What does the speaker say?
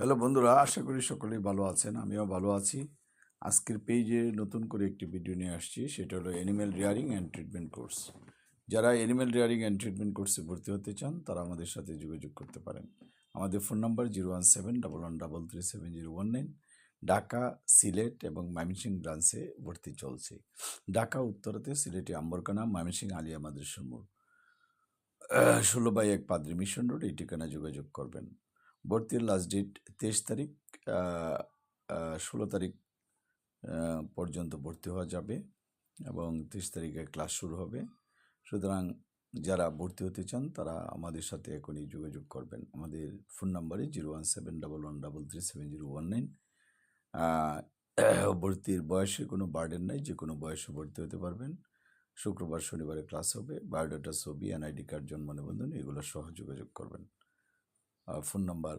Hello বন্ধুরা, আশা করি সকলেই ভালো আছেন। আমিও ভালো আছি। আজকের পেজে নতুন করে একটি ভিডিও নিয়ে আসছি, সেটা হলো animal rearing and treatment course. যারা অ্যানিম্যাল রিয়ারিং অ্যান্ড ট্রিটমেন্ট কোর্সে ভর্তি হতে চান তারা আমাদের সাথে যোগাযোগ করতে পারেন। আমাদের ফোন নাম্বার 01711337019। ঢাকা, সিলেট এবং ময়মনসিংহ ব্রাঞ্চে ভর্তি চলছে। ঢাকা উত্তরাতে, সিলেটে আম্বরকানা, ময়মনসিংহ আলিয়া মাদ্রাসার মোড়, 16/1 পাদ্রী মিশন রোড, এই ঠিকানায় যোগাযোগ করবেন। ভর্তির লাস্ট ডেট 23 তারিখ। 16 তারিখ পর্যন্ত ভর্তি হওয়া যাবে এবং 30 তারিখে ক্লাস শুরু হবে। সুতরাং যারা ভর্তি হতে চান তারা আমাদের সাথে এখনই যোগাযোগ করবেন। আমাদের ফোন নাম্বারে 01711337019। ভর্তির বয়সে কোনো বার্ডেন নাই, যে কোনো বয়সে ভর্তি হতে পারবেন। শুক্রবার শনিবারে ক্লাস হবে। বায়োডাটা, ছবি, এনআইডি কার্ড, জন্ম নিবন্ধন এগুলো সহ যোগাযোগ করবেন। Phone number